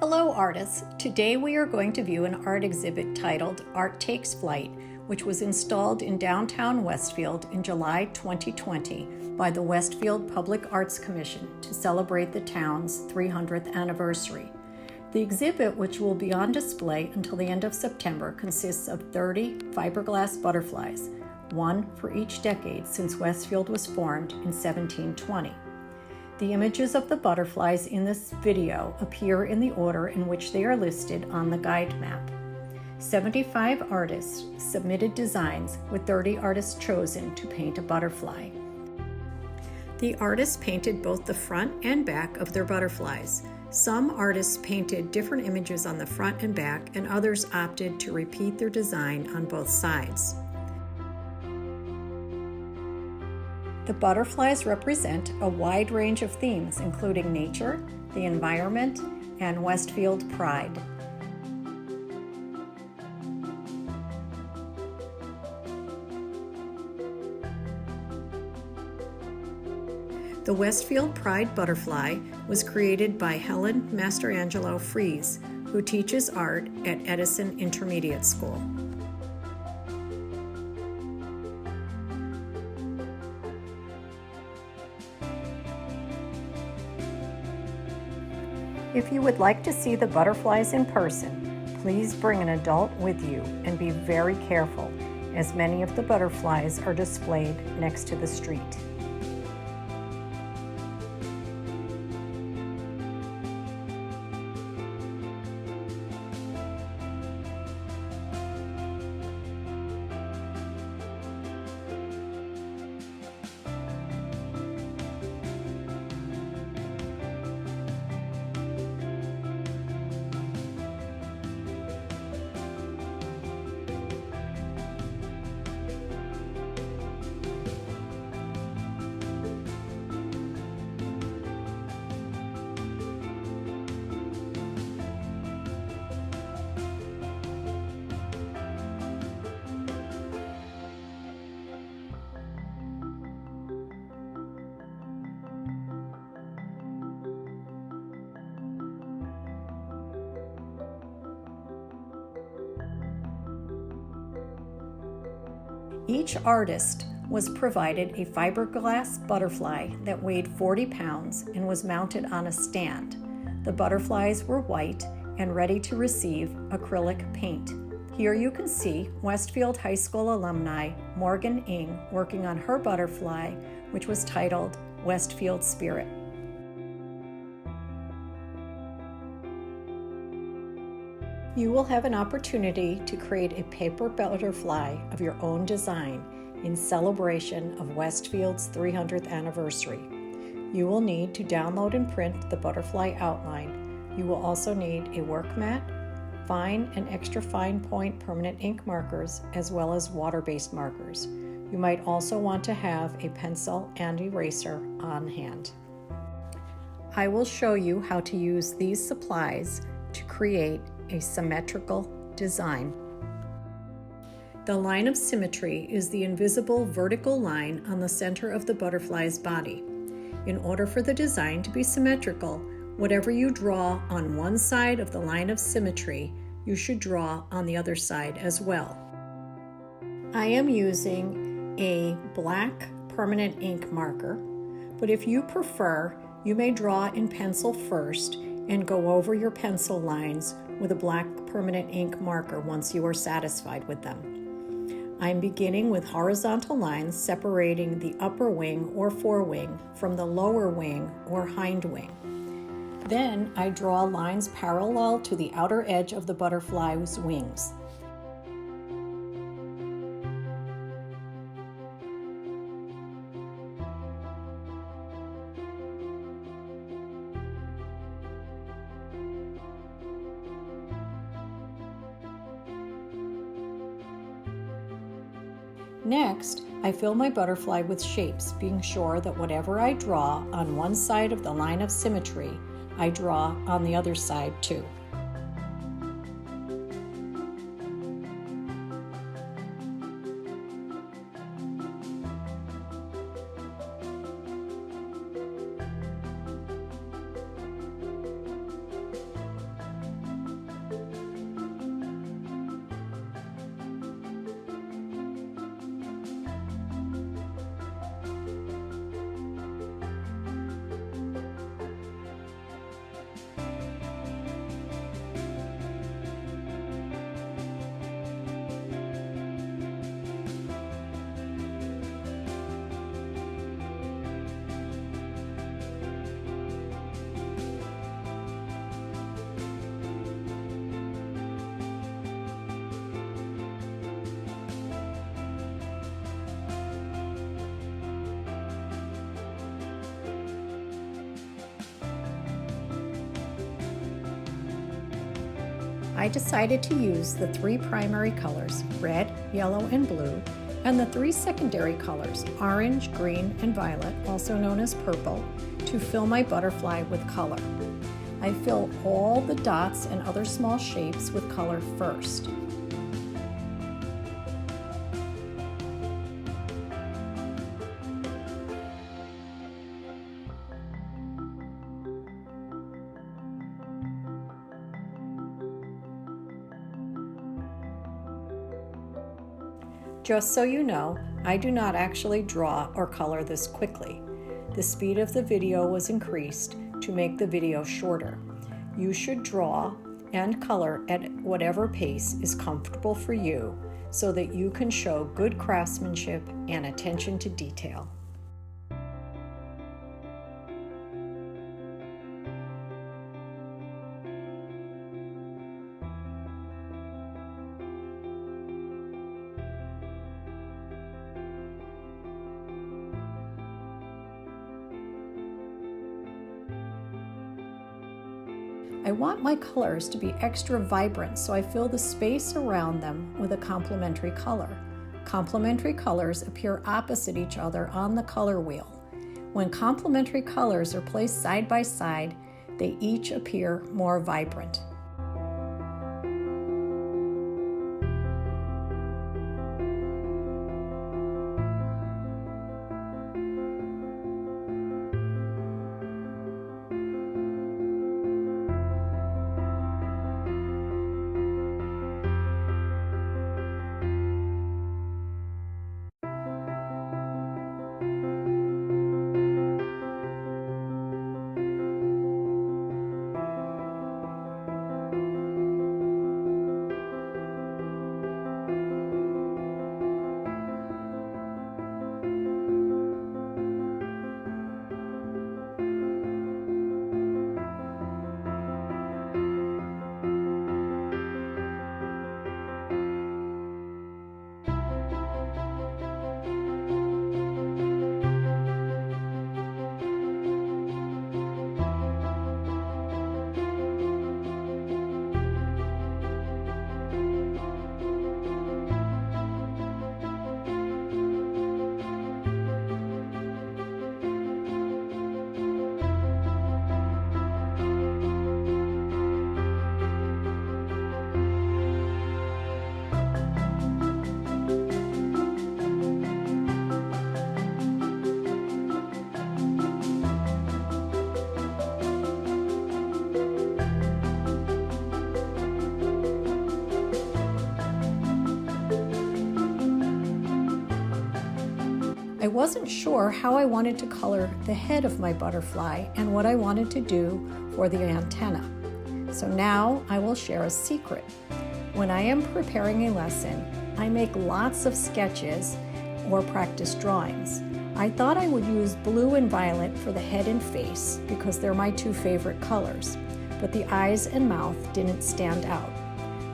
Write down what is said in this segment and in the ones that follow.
Hello artists! Today we are going to view an art exhibit titled Art Takes Flight, which was installed in downtown Westfield in July 2020 by the Westfield Public Arts Commission to celebrate the town's 300th anniversary. The exhibit, which will be on display until the end of September, consists of 30 fiberglass butterflies, one for each decade since Westfield was formed in 1720. The images of the butterflies in this video appear in the order in which they are listed on the guide map. 75 artists submitted designs, with 30 artists chosen to paint a butterfly. The artists painted both the front and back of their butterflies. Some artists painted different images on the front and back, and others opted to repeat their design on both sides. The butterflies represent a wide range of themes, including nature, the environment, and Westfield pride. The Westfield Pride butterfly was created by Helen Mastrangelo Fries, who teaches art at Edison Intermediate School. If you would like to see the butterflies in person, please bring an adult with you and be very careful, as many of the butterflies are displayed next to the street. Each artist was provided a fiberglass butterfly that weighed 40 pounds and was mounted on a stand. The butterflies were white and ready to receive acrylic paint. Here you can see Westfield High School alumni Ingrid Eng working on her butterfly, which was titled Westfield Spirit. You will have an opportunity to create a paper butterfly of your own design in celebration of Westfield's 300th anniversary. You will need to download and print the butterfly outline. You will also need a work mat, fine and extra fine point permanent ink markers, as well as water-based markers. You might also want to have a pencil and eraser on hand. I will show you how to use these supplies to create a symmetrical design. The line of symmetry is the invisible vertical line on the center of the butterfly's body. In order for the design to be symmetrical, whatever you draw on one side of the line of symmetry, you should draw on the other side as well. I am using a black permanent ink marker, but if you prefer, you may draw in pencil first and go over your pencil lines with a black permanent ink marker once you are satisfied with them. I'm beginning with horizontal lines separating the upper wing or forewing from the lower wing or hind wing. Then I draw lines parallel to the outer edge of the butterfly's wings. Next, I fill my butterfly with shapes, being sure that whatever I draw on one side of the line of symmetry, I draw on the other side too. I decided to use the 3 primary colors, red, yellow, and blue, and the 3 secondary colors, orange, green, and violet, also known as purple, to fill my butterfly with color. I fill all the dots and other small shapes with color first. Just so you know, I do not actually draw or color this quickly. The speed of the video was increased to make the video shorter. You should draw and color at whatever pace is comfortable for you so that you can show good craftsmanship and attention to detail. I want my colors to be extra vibrant, so I fill the space around them with a complementary color. Complementary colors appear opposite each other on the color wheel. When complementary colors are placed side by side, they each appear more vibrant. I wasn't sure how I wanted to color the head of my butterfly and what I wanted to do for the antenna. So now I will share a secret. When I am preparing a lesson, I make lots of sketches or practice drawings. I thought I would use blue and violet for the head and face because they're my 2 favorite colors, but the eyes and mouth didn't stand out.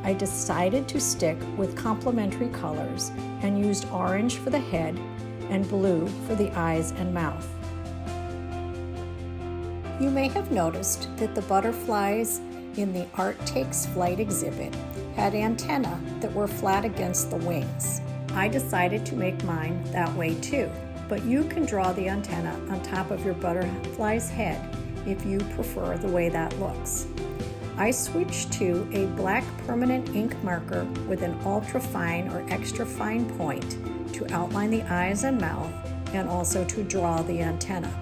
I decided to stick with complementary colors and used orange for the head and blue for the eyes and mouth. You may have noticed that the butterflies in the Art Takes Flight exhibit had antennae that were flat against the wings. I decided to make mine that way too, but you can draw the antenna on top of your butterfly's head if you prefer the way that looks. I switched to a black permanent ink marker with an ultra fine or extra fine point to outline the eyes and mouth and also to draw the antenna.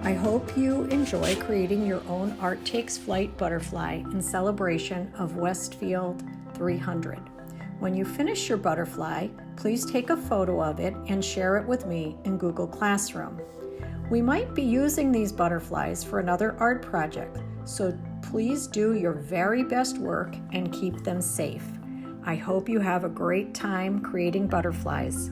I hope you enjoy creating your own Art Takes Flight butterfly in celebration of Westfield 300. When you finish your butterfly, please take a photo of it and share it with me in Google Classroom. We might be using these butterflies for another art project, so please do your very best work and keep them safe. I hope you have a great time creating butterflies.